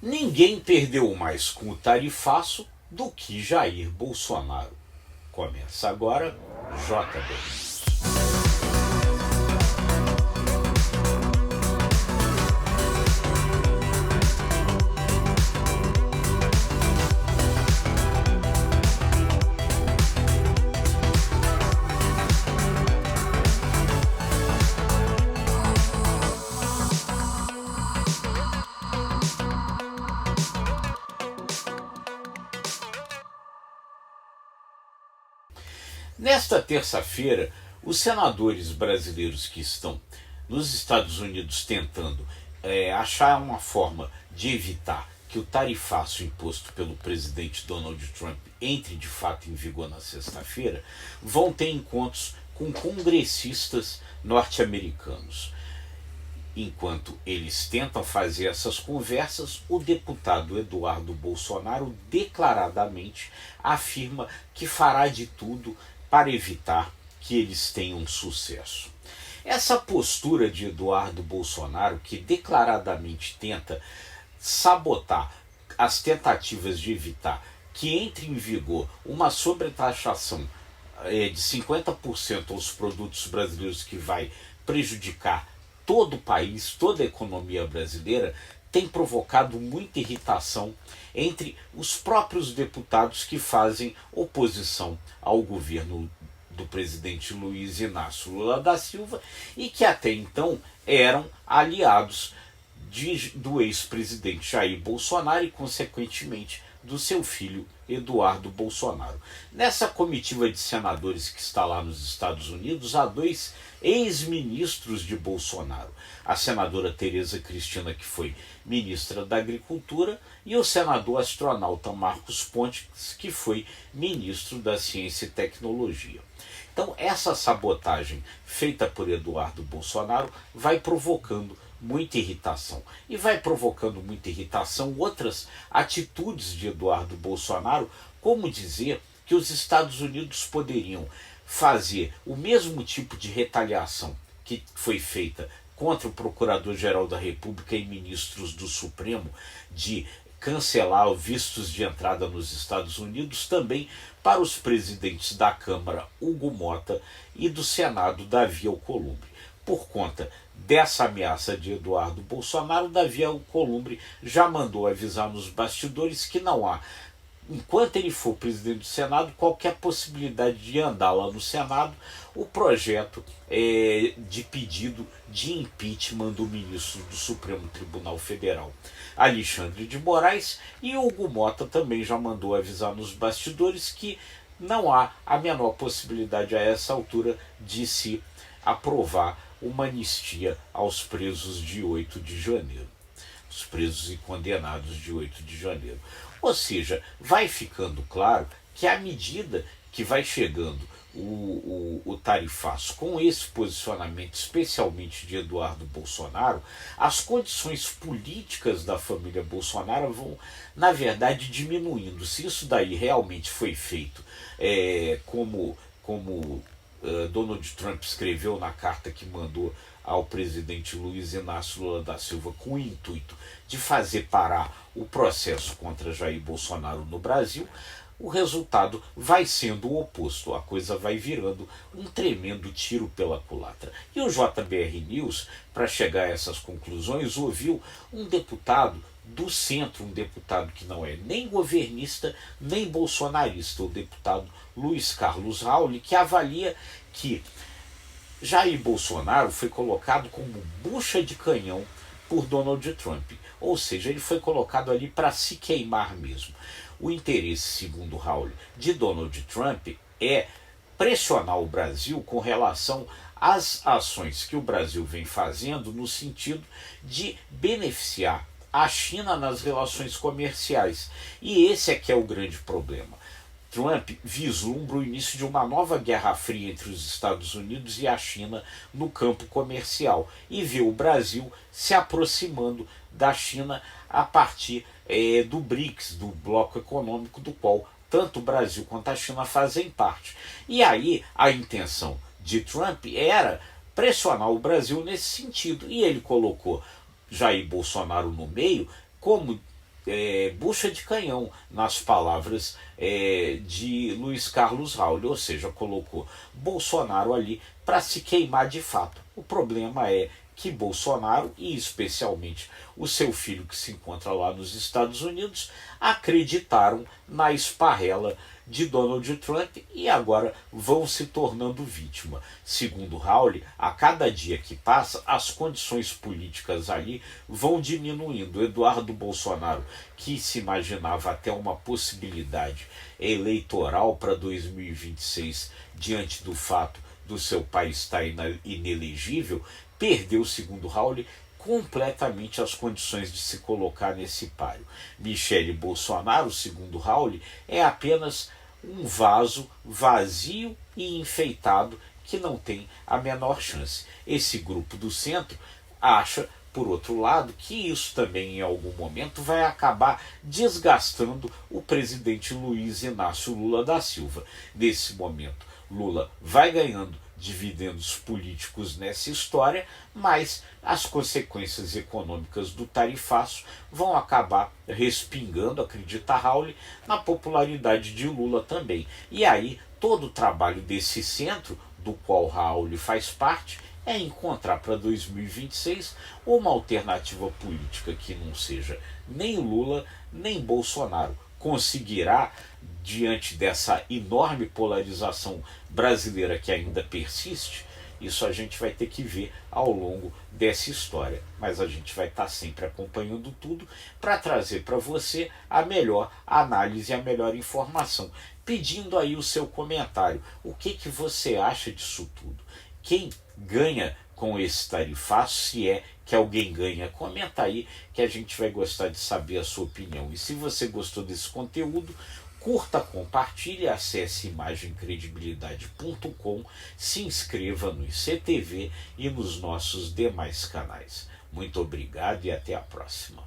Ninguém perdeu mais com o tarifaço do que Jair Bolsonaro. Começa agora JB. Nesta terça-feira, os senadores brasileiros que estão nos Estados Unidos tentando achar uma forma de evitar que o tarifaço imposto pelo presidente Donald Trump entre de fato em vigor na sexta-feira, vão ter encontros com congressistas norte-americanos. Enquanto eles tentam fazer essas conversas, o deputado Eduardo Bolsonaro declaradamente afirma que fará de tudo para evitar que eles tenham sucesso. Essa postura de Eduardo Bolsonaro, que declaradamente tenta sabotar as tentativas de evitar que entre em vigor uma sobretaxação de 50% aos produtos brasileiros que vai prejudicar todo o país, toda a economia brasileira, tem provocado muita irritação entre os próprios deputados que fazem oposição ao governo do presidente Luiz Inácio Lula da Silva e que até então eram aliados do ex-presidente Jair Bolsonaro e, consequentemente, do seu filho Eduardo Bolsonaro. Nessa comitiva de senadores que está lá nos Estados Unidos, há dois ex-ministros de Bolsonaro. A senadora Tereza Cristina, que foi ministra da Agricultura, e o senador astronauta Marcos Pontes, que foi ministro da Ciência e Tecnologia. Então, essa sabotagem feita por Eduardo Bolsonaro vai provocando muita irritação. E vai provocando muita irritação outras atitudes de Eduardo Bolsonaro, como dizer que os Estados Unidos poderiam fazer o mesmo tipo de retaliação que foi feita contra o Procurador-Geral da República e ministros do Supremo de cancelar vistos de entrada nos Estados Unidos também para os presidentes da Câmara, Hugo Mota, e do Senado, Davi Alcolumbre. Por conta dessa ameaça de Eduardo Bolsonaro, Davi Alcolumbre já mandou avisar nos bastidores que não há, enquanto ele for presidente do Senado, qualquer possibilidade de andar lá no Senado o projeto de pedido de impeachment do ministro do Supremo Tribunal Federal, Alexandre de Moraes, e Hugo Mota também já mandou avisar nos bastidores que não há a menor possibilidade a essa altura de se aprovar uma anistia aos presos de 8 de janeiro. Os presos e condenados de 8 de janeiro. Ou seja, vai ficando claro que à medida que vai chegando o tarifaço com esse posicionamento, especialmente de Eduardo Bolsonaro, as condições políticas da família Bolsonaro vão, na verdade, diminuindo. Se isso daí realmente foi feito como Donald Trump escreveu na carta que mandou ao presidente Luiz Inácio Lula da Silva com o intuito de fazer parar o processo contra Jair Bolsonaro no Brasil, o resultado vai sendo o oposto. A coisa vai virando um tremendo tiro pela culatra. E o JBR News, para chegar a essas conclusões, ouviu um deputado do centro, um deputado que não é nem governista nem bolsonarista, o deputado Luiz Carlos Rauli, que avalia que Jair Bolsonaro foi colocado como bucha de canhão por Donald Trump. Ou seja, ele foi colocado ali para se queimar mesmo. O interesse, segundo Raul, de Donald Trump é pressionar o Brasil com relação às ações que o Brasil vem fazendo no sentido de beneficiar a China nas relações comerciais. E esse é que é o grande problema. Trump vislumbra o início de uma nova guerra fria entre os Estados Unidos e a China no campo comercial e vê o Brasil se aproximando da China a partir do BRICS, do bloco econômico do qual tanto o Brasil quanto a China fazem parte. E aí a intenção de Trump era pressionar o Brasil nesse sentido, e ele colocou Jair Bolsonaro no meio como bucha de canhão, nas palavras de Luiz Carlos Raul, ou seja, colocou Bolsonaro ali para se queimar de fato. O problema é que Bolsonaro, e especialmente o seu filho que se encontra lá nos Estados Unidos, acreditaram na esparrela de Donald Trump e agora vão se tornando vítima. Segundo Raul, a cada dia que passa, as condições políticas ali vão diminuindo. Eduardo Bolsonaro, que se imaginava até uma possibilidade eleitoral para 2026, diante do fato do seu país estar inelegível, perdeu, segundo Raul, completamente as condições de se colocar nesse páreo. Michele Bolsonaro, segundo Raul, é apenas um vaso vazio e enfeitado que não tem a menor chance. Esse grupo do centro acha, por outro lado, que isso também em algum momento vai acabar desgastando o presidente Luiz Inácio Lula da Silva. Nesse momento, Lula vai ganhando dividendos políticos nessa história, mas as consequências econômicas do tarifaço vão acabar respingando, acredita Raul, na popularidade de Lula também. E aí todo o trabalho desse centro, do qual Raul faz parte, é encontrar para 2026 uma alternativa política que não seja nem Lula nem Bolsonaro. Conseguirá, diante dessa enorme polarização brasileira que ainda persiste? Isso a gente vai ter que ver ao longo dessa história. Mas a gente vai estar sempre acompanhando tudo para trazer para você a melhor análise e a melhor informação. Pedindo aí o seu comentário. O que você acha disso tudo? Quem ganha com esse tarifaço, se é que alguém ganha? Comenta aí que a gente vai gostar de saber a sua opinião. E se você gostou desse conteúdo, curta, compartilhe, acesse imagemcredibilidade.com, se inscreva no ICTV e nos nossos demais canais. Muito obrigado e até a próxima.